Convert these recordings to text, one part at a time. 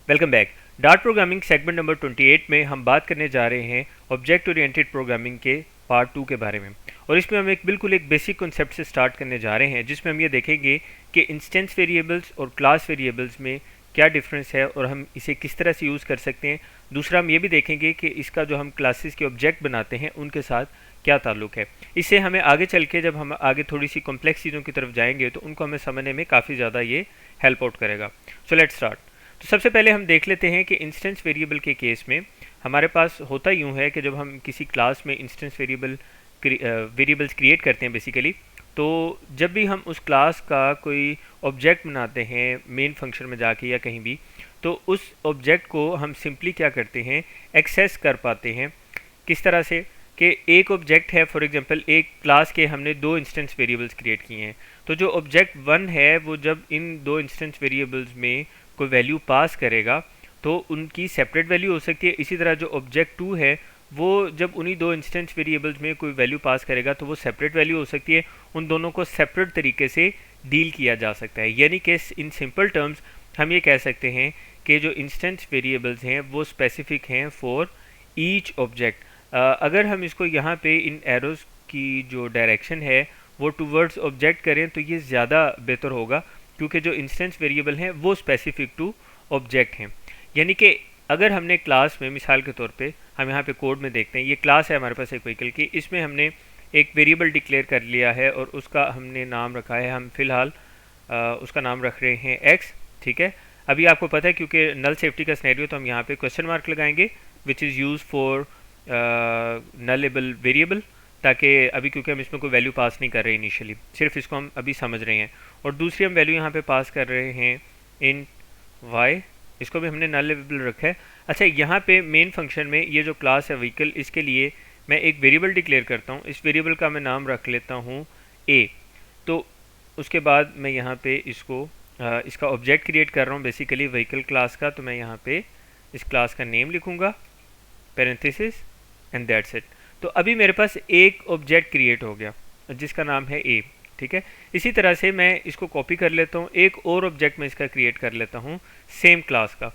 Welcome back. Dart programming segment number 28 में हम बात करने जा रहे हैं ऑब्जेक्ट ओरिएंटेड प्रोग्रामिंग के पार्ट 2 के बारे में। और इसमें हम बिल्कुल एक बेसिक कॉन्सेप्ट से स्टार्ट करने जा रहे हैं, जिसमें हम ये देखेंगे कि इंस्टेंस वेरिएबल्स और क्लास वेरिएबल्स में क्या डिफरेंस है और हम इसे किस तरह से यूज़ कर सकते हैं। दूसरा हम ये भी देखेंगे कि इसका जो हम क्लासेस के ऑब्जेक्ट बनाते हैं उनके साथ क्या ताल्लुक है। इससे हमें आगे चल के जब हम आगे थोड़ी सी कॉम्प्लेक्स चीज़ों की तरफ जाएंगे तो उनको हमें समझने में काफ़ी ज़्यादा ये हेल्प आउट करेगा। So let's start. तो सबसे पहले हम देख लेते हैं कि इंस्टेंस वेरिएबल के केस में हमारे पास होता यूँ है कि जब हम किसी क्लास में इंस्टेंस वेरिएबल्स क्रिएट करते हैं बेसिकली, तो जब भी हम उस क्लास का कोई ऑब्जेक्ट बनाते हैं मेन फंक्शन में जाके या कहीं भी, तो उस ऑब्जेक्ट को हम सिंपली क्या करते हैं, एक्सेस कर पाते हैं। किस तरह से कि एक ऑब्जेक्ट है, फॉर एग्जांपल एक क्लास के हमने दो इंस्टेंस वेरिएबल्स क्रिएट किए हैं, तो जो ऑब्जेक्ट वन है वो जब इन दो इंस्टेंस वेरिएबल्स में कोई वैल्यू पास करेगा तो उनकी सेपरेट वैल्यू हो सकती है। इसी तरह जो ऑब्जेक्ट टू है वो जब उन्हीं दो इंस्टेंस वेरिएबल्स में कोई वैल्यू पास करेगा तो वो सेपरेट वैल्यू हो सकती है। उन दोनों को सेपरेट तरीके से डील किया जा सकता है, यानी कि इन सिंपल टर्म्स हम ये कह सकते हैं कि जो इंस्टेंस वेरिएबल्स हैं वो स्पेसिफिक हैं फॉर ईच ऑब्जेक्ट। अगर हम इसको यहाँ पे इन एरोज की जो डायरेक्शन है वो टूवर्ड्स ऑब्जेक्ट करें तो ये ज़्यादा बेहतर होगा, क्योंकि जो इंस्टेंस वेरिएबल हैं वो स्पेसिफिक टू ऑब्जेक्ट हैं। यानी कि अगर हमने क्लास में, मिसाल के तौर पे हम यहाँ पे कोड में देखते हैं, ये क्लास है हमारे पास एक व्हीकल की, इसमें हमने एक वेरिएबल डिक्लेयर कर लिया है और उसका हमने नाम रखा है, हम फिलहाल उसका नाम रख रहे हैं एक्स। ठीक है, अभी आपको पता है क्योंकि नल सेफ्टी का सिनेरियो, तो हम यहाँ पे क्वेश्चन मार्क लगाएंगे which is use for nullable variable, ताकि अभी क्योंकि हम इसमें कोई वैल्यू पास नहीं कर रहे इनिशियली, सिर्फ इसको हम अभी समझ रहे हैं। और दूसरी हम वैल्यू यहाँ पे पास कर रहे हैं इन वाई, इसको भी हमने नलेबल रखा है। अच्छा, यहाँ पे मेन फंक्शन में ये जो क्लास है व्हीकल, इसके लिए मैं एक वेरिएबल डिक्लेयर करता हूँ। इस वेरिएबल का मैं नाम रख लेता हूँ ए। तो उसके बाद मैं यहाँ पे इसका ऑब्जेक्ट क्रिएट कर रहा हूँ बेसिकली व्हीकल क्लास का, तो मैं यहाँ पे इस क्लास का नेम लिखूँगा, पैरेंथेसिस, एंड दैट्स इट। तो अभी मेरे पास एक ऑब्जेक्ट क्रिएट हो गया जिसका नाम है ए। ठीक है, इसी तरह से मैं इसको कॉपी कर लेता हूँ, एक और ऑब्जेक्ट मैं इसका क्रिएट कर लेता हूँ सेम क्लास का,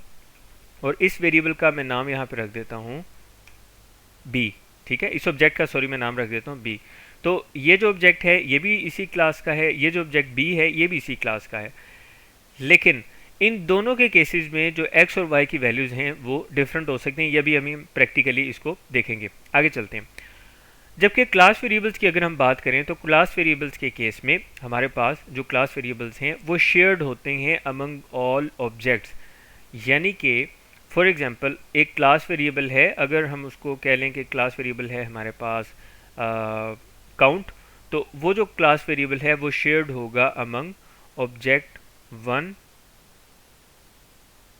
और इस वेरिएबल का मैं नाम यहाँ पे रख देता हूँ बी। ठीक है, इस ऑब्जेक्ट का सॉरी मैं नाम रख देता हूँ बी। तो ये जो ऑब्जेक्ट है ये भी इसी क्लास का है, ये जो ऑब्जेक्ट बी है ये भी इसी क्लास का है। लेकिन इन दोनों के केसेस में जो एक्स और वाई की वैल्यूज़ हैं वो डिफरेंट हो सकती हैं, ये भी हम प्रैक्टिकली इसको देखेंगे। आगे चलते हैं। जबकि क्लास वेरिएबल्स की अगर हम बात करें तो क्लास वेरिएबल्स के केस में हमारे पास जो क्लास वेरिएबल्स हैं वो शेयर्ड होते हैं अमंग ऑल ऑब्जेक्ट्स। यानी कि फॉर एग्जांपल एक क्लास वेरिएबल है, अगर हम उसको कह लें कि क्लास वेरिएबल है हमारे पास काउंट, तो वो जो क्लास वेरिएबल है वो शेयर्ड होगा among object one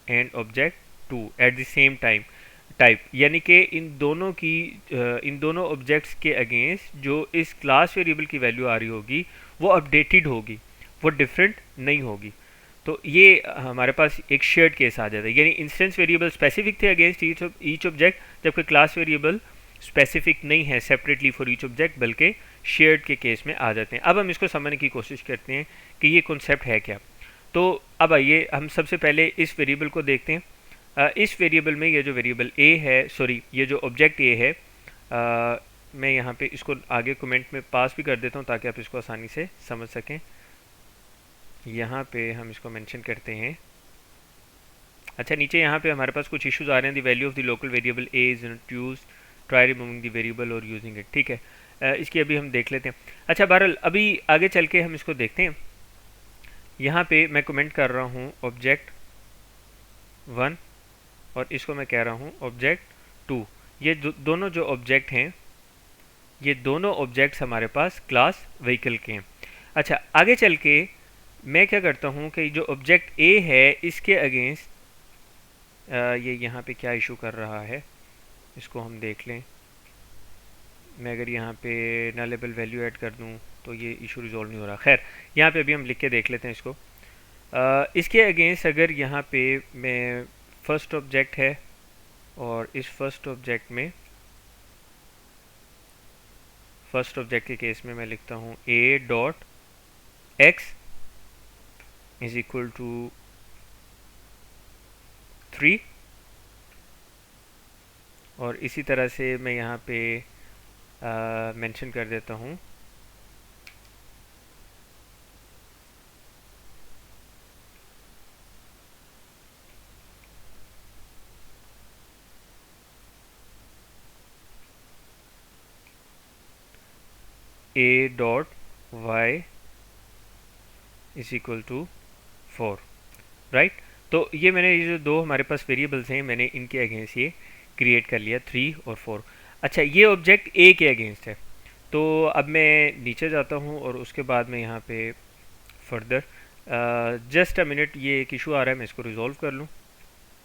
and object two at the same type. यानी कि इन दोनों ऑब्जेक्ट्स के अगेंस्ट जो इस क्लास वेरिएबल की वैल्यू आ रही होगी वो अपडेटेड होगी, वो डिफरेंट नहीं होगी। तो ये हमारे पास एक शेयर्ड केस आ जाता है, यानी इंस्टेंस वेरिएबल स्पेसिफिक थे अगेंस्ट ईच ऑब्जेक्ट, जबकि क्लास वेरिएबल स्पेसिफिक नहीं है सेपरेटली फॉर ईच ऑब्जेक्ट, बल्कि शेयर्ड के केस में आ जाते हैं। अब हम इसको समझने की कोशिश करते हैं कि ये कॉन्सेप्ट है क्या। तो अब आइए हम सबसे पहले इस वेरिएबल को देखते हैं। इस वेरिएबल में ये जो वेरिएबल ए है, सॉरी ये जो ऑब्जेक्ट ए है, मैं यहाँ पे इसको आगे कमेंट में पास भी कर देता हूँ ताकि आप इसको आसानी से समझ सकें। यहाँ पे हम इसको मेंशन करते हैं। अच्छा, नीचे यहाँ पे हमारे पास कुछ इश्यूज आ रहे हैं। The value of the local variable A is not use, try removing the variable और यूजिंग इट। ठीक है, इसकी अभी हम देख लेते हैं। अच्छा, बहरहाल अभी आगे चल के हम इसको देखते हैं। यहाँ पे मैं कमेंट कर रहा हूँ ऑब्जेक्ट वन और इसको मैं कह रहा हूँ ऑब्जेक्ट टू। ये दोनों जो ऑब्जेक्ट हैं, ये दोनों ऑब्जेक्ट्स हमारे पास क्लास व्हीकल के हैं। अच्छा, आगे चल के मैं क्या करता हूँ कि जो ऑब्जेक्ट ए है इसके अगेंस्ट ये यहाँ पे क्या इशू कर रहा है इसको हम देख लें। मैं अगर यहाँ पे नलेबल वैल्यू ऐड कर दूँ तो ये इशू रिजॉल्व नहीं हो रहा। खैर, यहाँ पे अभी हम लिख के देख लेते हैं इसको। इसके अगेंस्ट अगर यहाँ पे मैं फर्स्ट ऑब्जेक्ट है और इस फर्स्ट ऑब्जेक्ट के केस में मैं लिखता हूँ a dot x is equal to free, और इसी तरह से मैं यहाँ पे मेंशन कर देता हूँ a dot y is equal to 4, right. तो ये मैंने ये जो दो हमारे पास वेरिएबल्स हैं मैंने इनके अगेंस्ट ये क्रिएट कर लिया 3 और 4। अच्छा, ये ऑब्जेक्ट a के अगेंस्ट है। तो अब मैं नीचे जाता हूँ और उसके बाद मैं यहाँ पे फर्दर जस्ट अ मिनट, ये एक इशू आ रहा है, मैं इसको रिजॉल्व कर लूँ।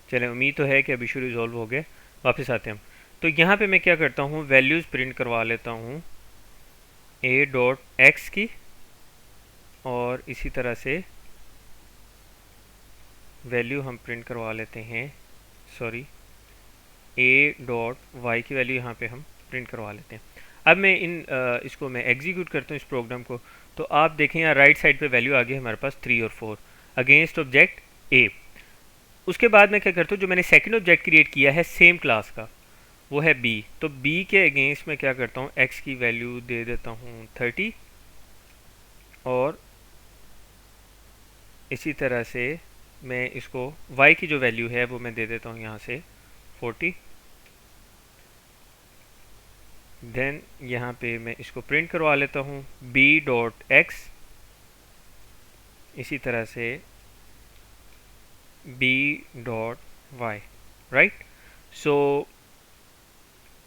चलें, उम्मीद तो है कि अब इशू रिजॉल्व हो गया। वापस आते हैं हम। तो यहाँ पे मैं क्या करता हूँ, वैल्यूज़ प्रिंट करवा लेता हूँ a डॉट एक्स की, और इसी तरह से वैल्यू हम प्रिंट करवा लेते हैं, सॉरी, a डॉट वाई की वैल्यू यहाँ पे हम प्रिंट करवा लेते हैं। अब मैं इसको मैं एग्जीक्यूट करता हूँ इस प्रोग्राम को। तो आप देखें यहाँ राइट साइड पे वैल्यू आ गई हमारे पास 3 और 4 अगेंस्ट ऑब्जेक्ट a। उसके बाद मैं क्या करता हूँ, जो मैंने सेकंड ऑब्जेक्ट क्रिएट किया है सेम क्लास का, वो है b। तो b के अगेंस्ट मैं क्या करता हूँ, x की वैल्यू दे देता हूँ 30, और इसी तरह से मैं इसको y की जो वैल्यू है वो मैं दे देता हूँ यहाँ से 40। देन यहाँ पे मैं इसको प्रिंट करवा लेता हूँ b डॉट एक्स, इसी तरह से b dot y, right. So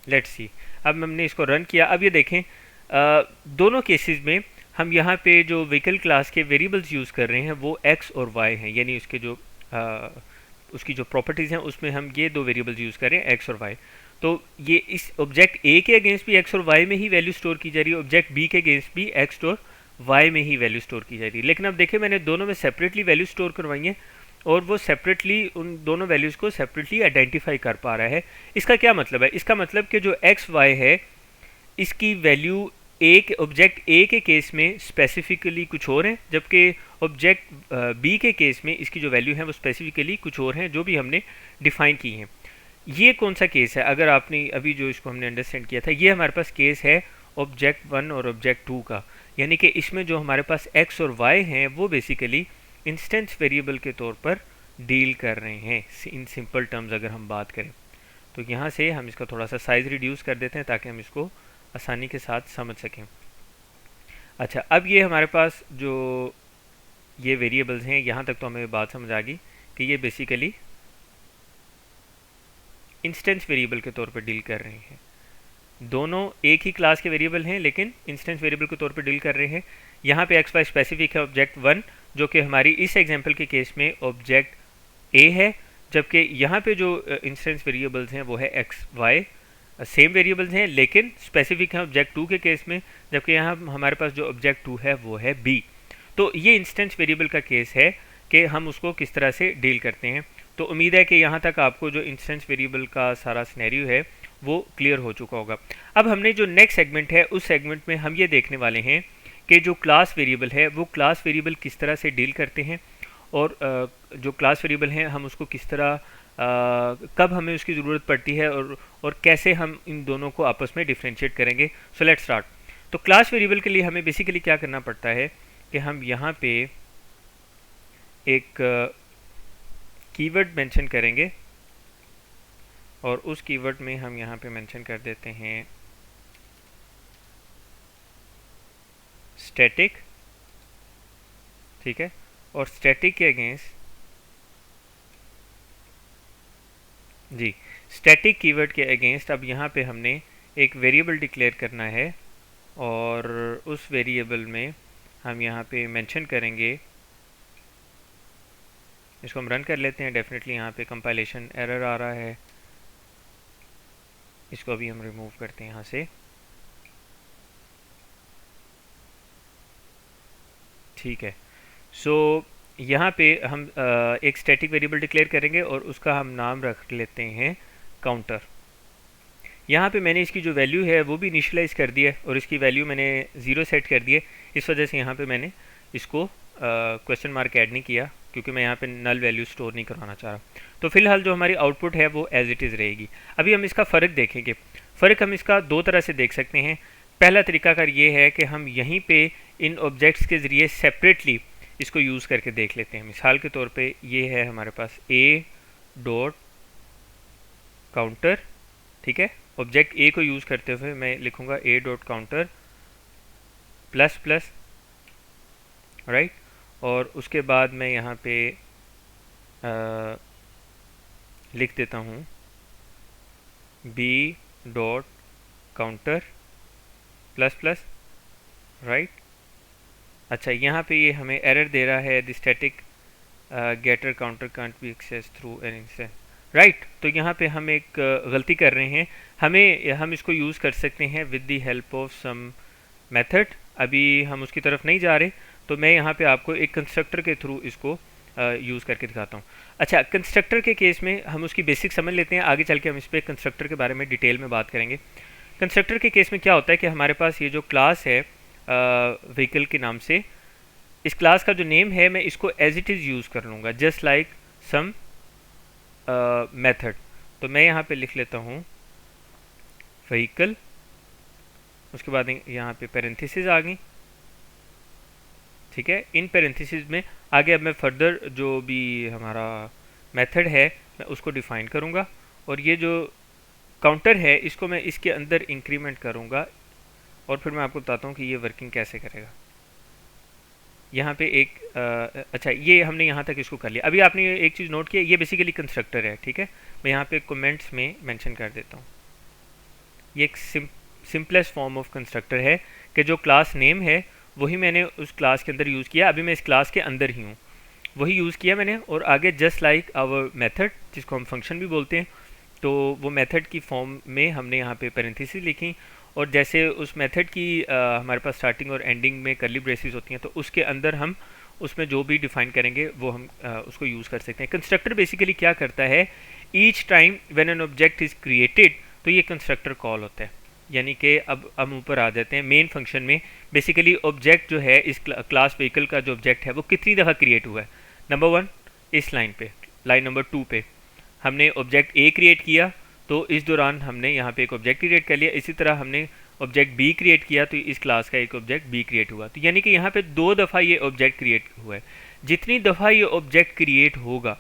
let's see, अब हमने इसको रन किया। अब ये देखें दोनों केसेस में हम यहाँ पे जो व्हीकल क्लास के वेरिएबल्स यूज़ कर रहे हैं वो x और y हैं, यानी उसके जो उसकी जो प्रॉपर्टीज़ हैं उसमें हम ये दो वेरिएबल्स यूज़ कर रहे हैं x और y। तो ये इस ऑब्जेक्ट a के अगेंस्ट भी x और y में ही वैल्यू स्टोर की जा रही है, ऑब्जेक्ट b के अगेंस्ट भी x और y में ही वैल्यू स्टोर की जा रही है। लेकिन अब देखें मैंने दोनों में सेपरेटली वैल्यू स्टोर करवाई है, और वो सेपरेटली उन दोनों वैल्यूज़ को सेपरेटली आइडेंटिफाई कर पा रहा है। इसका क्या मतलब है, इसका मतलब कि जो एक्स वाई है इसकी वैल्यू एक ऑब्जेक्ट ए के केस में स्पेसिफिकली कुछ और है, जबकि ऑब्जेक्ट बी के केस में इसकी जो वैल्यू है वो स्पेसिफिकली कुछ और हैं जो भी हमने डिफाइन की हैं। ये कौन सा केस है, अगर आपने अभी जो इसको हमने अंडरस्टैंड किया था, ये हमारे पास केस है ऑब्जेक्ट 1 और ऑब्जेक्ट 2 का, यानी कि इसमें जो हमारे पास एक्स और वाई हैं वो बेसिकली इंस्टेंस वेरिएबल के तौर पर डील कर रहे हैं। इन सिंपल टर्म्स अगर हम बात करें तो यहाँ से हम इसका थोड़ा सा साइज़ रिड्यूस कर देते हैं ताकि हम इसको आसानी के साथ समझ सकें। अच्छा, अब ये हमारे पास जो ये वेरिएबल्स हैं, यहाँ तक तो हमें बात समझ आ गई कि ये बेसिकली इंस्टेंस वेरिएबल के तौर पर डील कर रहे हैं। दोनों एक ही क्लास के वेरिएबल हैं लेकिन इंस्टेंस वेरिएबल के तौर पर डील कर रहे हैं। यहाँ पे एक्स वाई स्पेसिफिक है ऑब्जेक्ट 1, जो कि हमारी इस एग्जांपल के केस में ऑब्जेक्ट ए है, जबकि यहाँ पे जो इंस्टेंस वेरिएबल्स हैं वो है एक्स वाई, सेम वेरिएबल्स हैं लेकिन स्पेसिफिक हैं ऑब्जेक्ट 2 के केस में, जबकि यहाँ हमारे पास जो ऑब्जेक्ट 2 है वो है बी। तो ये इंस्टेंस वेरिएबल का केस है कि हम उसको किस तरह से डील करते हैं। तो उम्मीद है कि यहाँ तक आपको जो इंस्टेंस वेरिएबल का सारा सिनेरियो है वो क्लियर हो चुका होगा। अब हमने जो नेक्स्ट सेगमेंट है उस सेगमेंट में हम ये देखने वाले हैं कि जो क्लास वेरिएबल है वो क्लास वेरिएबल किस तरह से डील करते हैं, और जो क्लास वेरिएबल हैं हम उसको किस तरह कब हमें उसकी ज़रूरत पड़ती है, और कैसे हम इन दोनों को आपस में डिफ्रेंशिएट करेंगे। So let's start. तो क्लास वेरिएबल के लिए हमें बेसिकली क्या करना पड़ता है कि हम यहाँ पे एक कीवर्ड मेंशन करेंगे, और उस कीवर्ड में हम यहाँ पे मेंशन कर देते हैं स्टैटिक, ठीक है। और स्टैटिक के अगेंस्ट जी, स्टैटिक कीवर्ड के अगेंस्ट अब यहाँ पे हमने एक वेरिएबल डिक्लेयर करना है, और उस वेरिएबल में हम यहाँ पे मेंशन करेंगे, इसको हम रन कर लेते हैं। डेफिनेटली यहाँ पे कंपाइलेशन एरर आ रहा है, इसको अभी हम रिमूव करते हैं यहाँ से, ठीक है। सो यहाँ पे हम एक स्टैटिक वेरिएबल डिक्लेयर करेंगे और उसका हम नाम रख लेते हैं काउंटर। यहाँ पे मैंने इसकी जो वैल्यू है वो भी इनिशियलाइज़ कर दी है, और इसकी वैल्यू मैंने 0 सेट कर दी है। इस वजह से यहाँ पे मैंने इसको क्वेश्चन मार्क ऐड नहीं किया, क्योंकि मैं यहाँ पे नल वैल्यू स्टोर नहीं करवाना चाह रहा। तो फिलहाल जो हमारी आउटपुट है वो एज इट इज़ रहेगी। अभी हम इसका फ़र्क देखेंगे। फ़र्क हम इसका दो तरह से देख सकते हैं। पहला तरीकाकार ये है कि हम यहीं पे इन ऑब्जेक्ट्स के ज़रिए सेपरेटली इसको यूज़ करके देख लेते हैं। मिसाल के तौर पे ये है हमारे पास ए डॉट काउंटर, ठीक है। ऑब्जेक्ट ए को यूज़ करते हुए मैं लिखूँगा a dot counter plus plus, right. और उसके बाद मैं यहाँ पे लिख देता हूँ b dot counter plus plus, right. अच्छा, यहाँ पे ये हमें एरर दे रहा है the static getter counter can't be access through an instance, right. तो यहाँ पे हम एक गलती कर रहे हैं। हम इसको यूज़ कर सकते हैं with the help of some method. अभी हम उसकी तरफ नहीं जा रहे, तो मैं यहाँ पे आपको एक कंस्ट्रक्टर के थ्रू इसको यूज़ करके दिखाता हूँ। अच्छा, कंस्ट्रक्टर के केस में हम उसकी बेसिक समझ लेते हैं, आगे चल के हम इस पर कंस्ट्रक्टर के बारे में डिटेल में बात करेंगे। कंस्ट्रक्टर के केस में क्या होता है कि हमारे पास ये जो क्लास है व्हीकल के नाम से, इस क्लास का जो नेम है मैं इसको एज इट इज़ यूज़ कर लूँगा जस्ट लाइक सम मेथड। तो मैं यहाँ पे लिख लेता हूँ व्हीकल, उसके बाद यहाँ पे पैरेंथेसिस आ गई, ठीक है। इन पैरेंथेसिस में आगे अब मैं फर्दर जो भी हमारा मेथड है मैं उसको डिफाइन करूँगा, और ये जो काउंटर है इसको मैं इसके अंदर इंक्रीमेंट करूँगा, और फिर मैं आपको बताता हूँ कि ये वर्किंग कैसे करेगा। यहाँ पे एक अच्छा, ये हमने यहाँ तक इसको कर लिया। अभी आपने एक चीज़ नोट किया, ये बेसिकली कंस्ट्रक्टर है, ठीक है। मैं यहाँ पे कमेंट्स में मेंशन कर देता हूँ। ये एक सिंपलेस्ट फॉर्म ऑफ कंस्ट्रक्टर है कि जो क्लास नेम है वही मैंने उस क्लास के अंदर यूज़ किया। अभी मैं इस क्लास के अंदर ही हूँ, वही यूज़ किया मैंने, और आगे जस्ट लाइक आवर मेथड, जिसको हम फंक्शन भी बोलते हैं, तो वो मेथड की फॉर्म में हमने यहाँ पे पैरेंथेसिस लिखी, और जैसे उस मेथड की हमारे पास स्टार्टिंग और एंडिंग में कर्ली ब्रेसेस होती हैं, तो उसके अंदर हम उसमें जो भी डिफाइन करेंगे वो हम उसको यूज़ कर सकते हैं। कंस्ट्रक्टर बेसिकली क्या करता है, each time when an object is created, तो ये कंस्ट्रक्टर कॉल होता है। यानी कि अब हम ऊपर आ जाते हैं मेन फंक्शन में। बेसिकली ऑब्जेक्ट जो है इस क्लास व्हीकल का जो ऑब्जेक्ट है वो कितनी दफ़ा क्रिएट हुआ है। नंबर 1 इस लाइन पे, लाइन नंबर 2 पे हमने ऑब्जेक्ट ए क्रिएट किया, तो इस दौरान हमने यहाँ पे एक ऑब्जेक्ट क्रिएट कर लिया। इसी तरह हमने ऑब्जेक्ट बी क्रिएट किया, तो इस क्लास का एक ऑब्जेक्ट बी क्रिएट हुआ। तो यानी कि यहाँ पे 2 दफ़ा ये ऑब्जेक्ट क्रिएट हुआ है। जितनी दफ़ा ये ऑब्जेक्ट क्रिएट होगा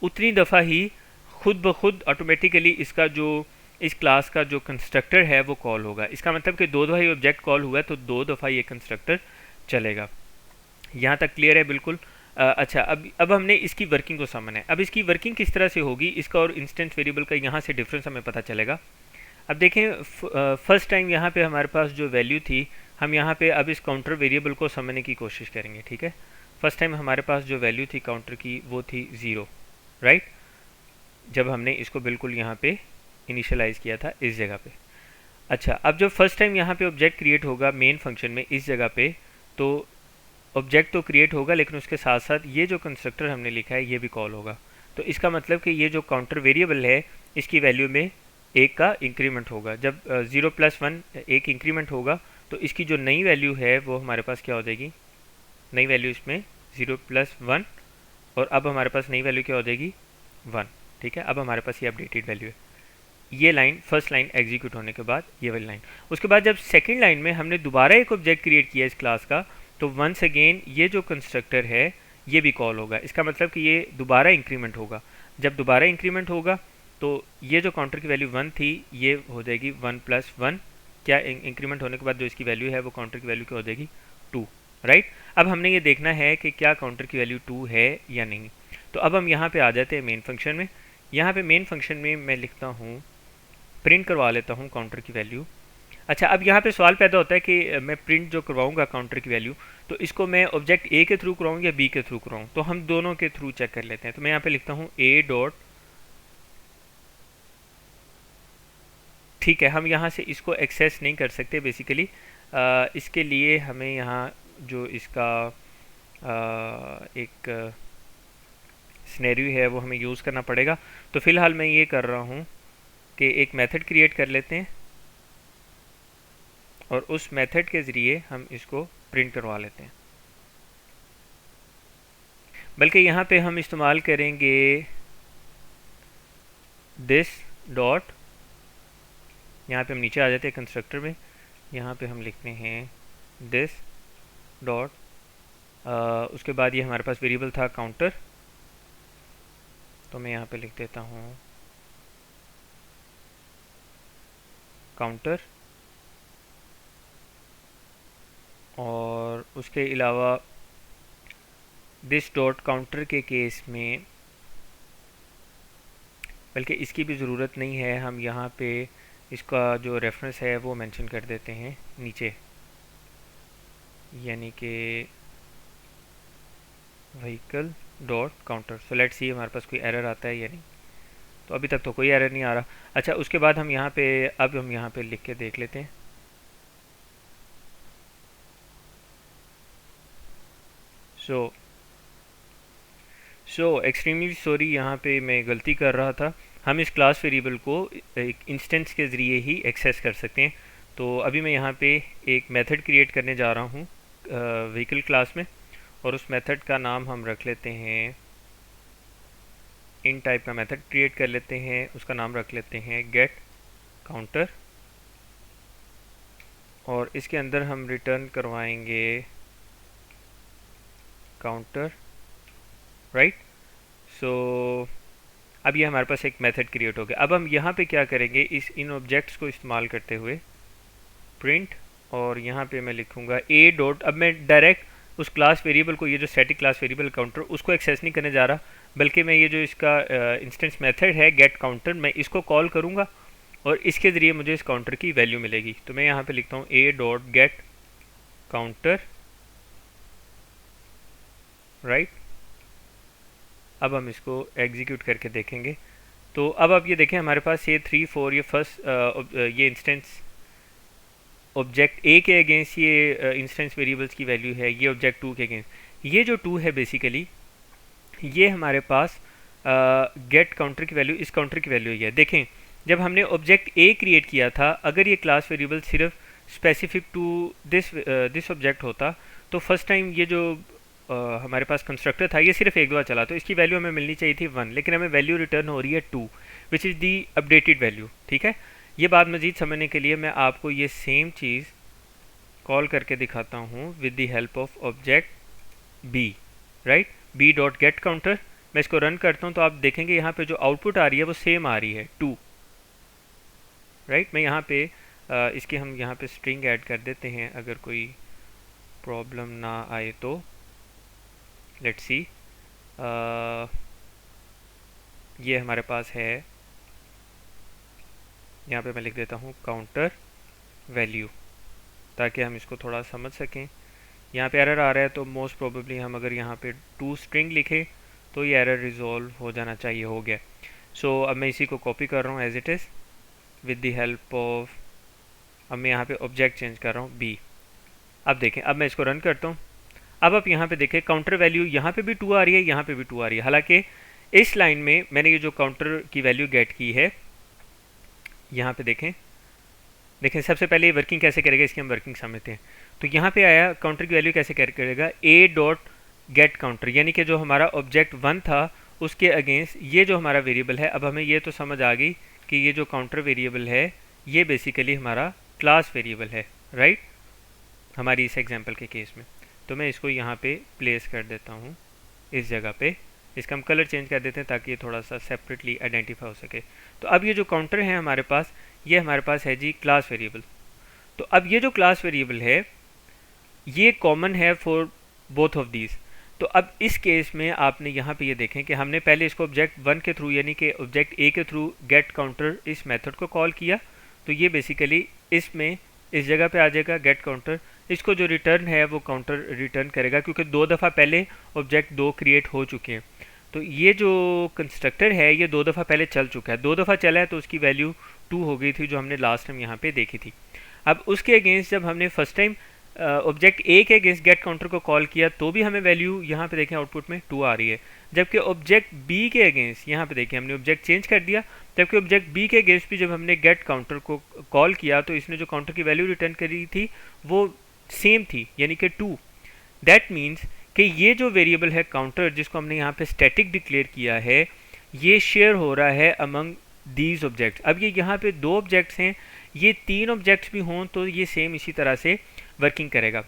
उतनी दफ़ा ही खुद ब खुद ऑटोमेटिकली इसका जो इस क्लास का जो कंस्ट्रक्टर है वो कॉल होगा। इसका मतलब कि 2 दफ़ा ये ऑब्जेक्ट कॉल हुआ है तो 2 दफ़ा ये कंस्ट्रक्टर चलेगा। यहाँ तक क्लियर है बिल्कुल। अच्छा, अब हमने इसकी वर्किंग को समझना है। अब इसकी वर्किंग किस तरह से होगी, इसका और इंस्टेंस वेरिएबल का यहाँ से डिफरेंस हमें पता चलेगा। अब देखें, फर्स्ट टाइम यहाँ पे हमारे पास जो वैल्यू थी, हम यहाँ पे अब इस काउंटर वेरिएबल को समझने की कोशिश करेंगे, ठीक है। फर्स्ट टाइम हमारे पास जो वैल्यू थी काउंटर की वो थी 0, राइट, जब हमने इसको बिल्कुल यहाँ पे इनिशियलाइज़ किया था इस जगह पे। अच्छा, अब जब फर्स्ट टाइम यहाँ पे ऑब्जेक्ट क्रिएट होगा मेन फंक्शन में इस जगह पे, तो ऑब्जेक्ट तो क्रिएट होगा लेकिन उसके साथ साथ ये जो कंस्ट्रक्टर हमने लिखा है ये भी कॉल होगा। तो इसका मतलब कि ये जो काउंटर वेरिएबल है इसकी वैल्यू में 1 का इंक्रीमेंट होगा। जब 0 + 1 1 इंक्रीमेंट होगा तो इसकी जो नई वैल्यू है वो हमारे पास क्या हो जाएगी, नई वैल्यू इसमें 0 + 1, और अब हमारे पास नई वैल्यू क्या हो जाएगी 1, ठीक है। अब हमारे पास ये अपडेटेड वैल्यू है। ये लाइन फर्स्ट लाइन एग्जीक्यूट होने के बाद ये वाली लाइन। उसके बाद जब सेकेंड लाइन में हमने दोबारा एक ऑब्जेक्ट क्रिएट किया इस क्लास का, तो वंस अगेन ये जो कंस्ट्रक्टर है ये भी कॉल होगा। इसका मतलब कि ये दोबारा इंक्रीमेंट होगा। जब दोबारा इंक्रीमेंट होगा तो ये जो काउंटर की वैल्यू 1 थी ये हो जाएगी 1 + 1, क्या इंक्रीमेंट होने के बाद जो इसकी वैल्यू है वो काउंटर की वैल्यू क्या हो जाएगी 2, राइट। अब हमने ये देखना है कि क्या काउंटर की वैल्यू 2 है या नहीं। तो अब हम यहाँ पे आ जाते हैं मेन फंक्शन में। यहाँ पे मेन फंक्शन में मैं लिखता हूँ, प्रिंट करवा लेता हूँ काउंटर की वैल्यू। अच्छा, अब यहाँ पे सवाल पैदा होता है कि मैं प्रिंट जो करवाऊँगा काउंटर की वैल्यू, तो इसको मैं ऑब्जेक्ट ए के थ्रू कराऊँ या बी के थ्रू कराऊँ। तो हम दोनों के थ्रू चेक कर लेते हैं। तो मैं यहाँ पे लिखता हूँ ए डॉट, ठीक है। हम यहाँ से इसको एक्सेस नहीं कर सकते बेसिकली, इसके लिए हमें यहाँ जो इसका एक सिनेरियो है वो हमें यूज़ करना पड़ेगा। तो फिलहाल मैं ये कर रहा हूँ कि एक मेथड क्रिएट कर लेते हैं और उस मेथड के ज़रिए हम इसको प्रिंट करवा लेते हैं। बल्कि यहाँ पे हम इस्तेमाल करेंगे दिस डॉट, यहाँ पे हम नीचे आ जाते हैं कंस्ट्रक्टर में, यहाँ पे हम लिखते हैं दिस डॉट, उसके बाद ये हमारे पास वेरिएबल था काउंटर, तो मैं यहाँ पे लिख देता हूँ काउंटर, और उसके अलावा दिस डॉट काउंटर के केस में, बल्कि इसकी भी ज़रूरत नहीं है, हम यहाँ पे इसका जो रेफरेंस है वो मेंशन कर देते हैं नीचे, यानी कि vehicle dot counter. So let's सी हमारे पास कोई एरर आता है या नहीं। तो अभी तक तो कोई एरर नहीं आ रहा। अच्छा, उसके बाद हम यहाँ पे, अब हम यहाँ पे लिख के देख लेते हैं। सो एक्सट्रीमली सॉरी, यहाँ पे मैं गलती कर रहा था। हम इस क्लास वेरिएबल को एक इंस्टेंस के ज़रिए ही एक्सेस कर सकते हैं। तो अभी मैं यहाँ पे एक मेथड क्रिएट करने जा रहा हूँ व्हीकल क्लास में, और उस मेथड का नाम हम रख लेते हैं, इन टाइप का मेथड क्रिएट कर लेते हैं, उसका नाम रख लेते हैं गेट काउंटर, और इसके अंदर हम रिटर्न करवाएंगे काउंटर, राइट। सो अब ये हमारे पास एक मेथड क्रिएट हो गया। अब हम यहाँ पे क्या करेंगे, इन ऑब्जेक्ट्स को इस्तेमाल करते हुए प्रिंट, और यहाँ पे मैं लिखूँगा ए डॉट, अब मैं डायरेक्ट उस क्लास वेरिएबल को, ये जो स्टैटिक क्लास वेरिएबल काउंटर, उसको एक्सेस नहीं करने जा रहा, बल्कि मैं ये जो इसका इंस्टेंस मेथड है गेट काउंटर, मैं इसको कॉल करूँगा और इसके ज़रिए मुझे इस काउंटर की वैल्यू मिलेगी। तो मैं यहाँ पे लिखता हूँ a dot get counter, right. अब हम इसको एग्जीक्यूट करके देखेंगे। तो अब आप ये देखें, हमारे पास ये 3 4 ये फर्स्ट ये इंस्टेंस ऑब्जेक्ट ए के अगेंस्ट ये इंस्टेंस वेरिएबल्स की वैल्यू है, ये ऑब्जेक्ट 2 के अगेंस्ट, ये जो 2 है बेसिकली ये हमारे पास गेट काउंटर की वैल्यू, इस काउंटर की वैल्यू है। देखें, जब हमने ऑब्जेक्ट ए क्रिएट किया था, अगर ये क्लास वेरिएबल सिर्फ स्पेसिफिक टू दिस ऑब्जेक्ट होता, तो फर्स्ट टाइम ये जो हमारे पास कंस्ट्रक्टर था ये सिर्फ एक दो बार चला, तो इसकी वैल्यू हमें मिलनी चाहिए थी 1, लेकिन हमें वैल्यू रिटर्न हो रही है 2, which is the updated value. ठीक है, ये बात मज़ीद समझने के लिए मैं आपको ये सेम चीज़ कॉल करके दिखाता हूँ with the help of object b, right, b dot get counter. मैं इसको रन करता हूँ तो आप देखेंगे यहाँ पे जो आउटपुट आ रही है वो सेम आ रही है 2, राइट। मैं यहाँ पे इसके हम यहाँ पे स्ट्रिंग ऐड कर देते हैं अगर कोई प्रॉब्लम ना आए तो। लेट्स सी, ये हमारे पास है, यहाँ पे मैं लिख देता हूँ काउंटर वैल्यू, ताकि हम इसको थोड़ा समझ सकें। यहाँ पे एरर आ रहा है तो मोस्ट प्रोबेबली हम अगर यहाँ पे 2 स्ट्रिंग लिखें तो ये एरर रिजॉल्व हो जाना चाहिए, हो गया। सो अब मैं इसी को कॉपी कर रहा हूँ as it is with the help of, अब मैं यहाँ पे ऑब्जेक्ट चेंज कर रहा हूँ बी। अब देखें, अब मैं इसको रन करता हूँ। अब आप यहाँ पे देखें काउंटर वैल्यू यहाँ पे भी 2 आ रही है, यहाँ पे भी 2 आ रही है। हालांकि इस लाइन में मैंने ये जो काउंटर की वैल्यू गेट की है, यहाँ पे देखें सबसे पहले ये वर्किंग कैसे करेगा, इसकी हम वर्किंग समझते हैं। तो यहाँ पे आया काउंटर की वैल्यू कैसे करेगा, ए डॉट गेट काउंटर, यानी कि जो हमारा ऑब्जेक्ट 1 था उसके अगेंस्ट ये जो हमारा वेरिएबल है। अब हमें ये तो समझ आ गई कि ये जो काउंटर वेरिएबल है ये बेसिकली हमारा क्लास वेरिएबल है, राइट, हमारी इस एग्जाम्पल के केस में। तो मैं इसको यहाँ पे प्लेस कर देता हूँ इस जगह पे, इसका हम कलर चेंज कर देते हैं ताकि ये थोड़ा सा सेपरेटली आइडेंटिफाई हो सके। तो अब ये जो काउंटर है हमारे पास, ये हमारे पास है जी क्लास वेरिएबल। तो अब ये जो क्लास वेरिएबल है ये कॉमन है फॉर बोथ ऑफ दीज। तो अब इस केस में आपने यहाँ पे ये देखें कि हमने पहले इसको ऑब्जेक्ट 1 के थ्रू, यानी कि ऑब्जेक्ट ए के थ्रू गेट काउंटर इस मेथड को कॉल किया, तो ये बेसिकली इसमें इस जगह पे आ जाएगा गेट काउंटर। इसको जो रिटर्न है वो काउंटर रिटर्न करेगा, क्योंकि 2 दफ़ा पहले ऑब्जेक्ट 2 क्रिएट हो चुके हैं। तो ये जो कंस्ट्रक्टर है ये 2 दफ़ा पहले चल चुका है, 2 दफ़ा चला है तो उसकी वैल्यू 2 हो गई थी जो हमने लास्ट टाइम यहाँ पे देखी थी। अब उसके अगेंस्ट जब हमने फर्स्ट टाइम ऑब्जेक्ट ए के अगेंस्ट गेट काउंटर को कॉल किया तो भी हमें वैल्यू यहाँ पे देखें आउटपुट में 2 आ रही है, जबकि ऑब्जेक्ट बी के अगेंस्ट यहाँ पे देखिए हमने ऑब्जेक्ट चेंज कर दिया, जबकि ऑब्जेक्ट बी के अगेंस्ट भी जब हमने गेट काउंटर को कॉल किया तो इसने जो काउंटर की वैल्यू रिटर्न करी थी वो सेम थी, यानी कि 2। दैट मीन्स कि ये जो वेरिएबल है काउंटर, जिसको हमने यहाँ पे स्टैटिक डिक्लेयर किया है, ये शेयर हो रहा है अमंग दीज ऑब्जेक्ट्स। अब ये यहाँ पे 2 ऑब्जेक्ट्स हैं, ये 3 ऑब्जेक्ट्स भी हों तो ये सेम इसी तरह से वर्किंग करेगा।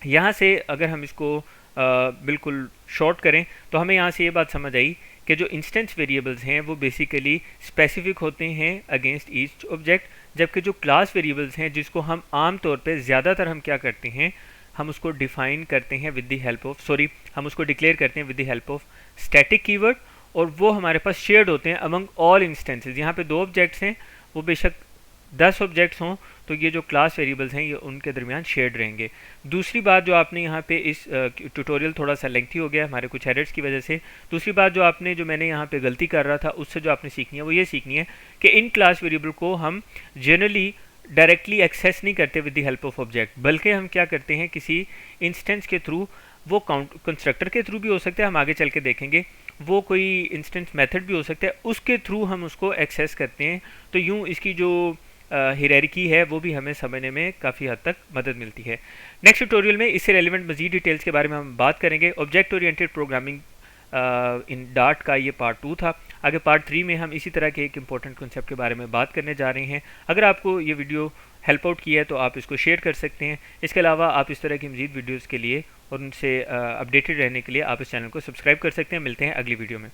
यहाँ से अगर हम इसको बिल्कुल शॉर्ट करें तो हमें यहाँ से ये बात समझ आई कि जो इंस्टेंस वेरिएबल्स हैं वो बेसिकली स्पेसिफिक होते हैं अगेंस्ट ईच ऑब्जेक्ट, जबकि जो क्लास वेरिएबल्स हैं जिसको हम आम तौर पे ज़्यादातर हम क्या करते हैं, हम उसको डिफाइन करते हैं विद द हेल्प ऑफ हम उसको डिक्लेयर करते हैं with the help of static keyword, और वो हमारे पास शेयर्ड होते हैं अमंग ऑल इंस्टेंसेस। यहाँ पे 2 ऑब्जेक्ट्स हैं, वो बेशक 10 ऑब्जेक्ट्स हों तो ये जो क्लास वेरिएबल्स हैं ये उनके दरमियान शेयर्ड रहेंगे। दूसरी बात जो आपने यहाँ पे इस ट्यूटोरियल थोड़ा सा लेंथी हो गया हमारे कुछ एरर्स की वजह से, दूसरी बात जो मैंने यहाँ पे गलती कर रहा था उससे जो आपने सीखनी है वो ये सीखनी है कि इन क्लास वेरिएबल को हम जनरली डायरेक्टली एक्सेस नहीं करते with the help of object, बल्कि हम क्या करते हैं किसी इंस्टेंस के थ्रू, वो कंस्ट्रक्टर के थ्रू भी हो सकता है, हम आगे चल के देखेंगे, वो कोई इंस्टेंस मेथड भी हो सकता है, उसके थ्रू हम उसको एक्सेस करते हैं। तो यूँ इसकी जो हायरार्की है वो भी हमें समझने में काफ़ी हद तक मदद मिलती है। नेक्स्ट ट्यूटोरियल में इससे रेलिवेंट मजीद डिटेल्स के बारे में हम बात करेंगे। Object oriented programming in dart का ये पार्ट 2 था। आगे पार्ट 3 में हम इसी तरह के एक इंपॉर्टेंट कॉन्सेप्ट के बारे में बात करने जा रहे हैं। अगर आपको ये वीडियो हेल्प आउट किया है तो आप इसको शेयर कर सकते हैं। इसके अलावा आप इस तरह की मजीद वीडियोज़ के लिए और उनसे अपडेटेड रहने के लिए आप इस चैनल को सब्सक्राइब कर सकते हैं। मिलते हैं अगली वीडियो में।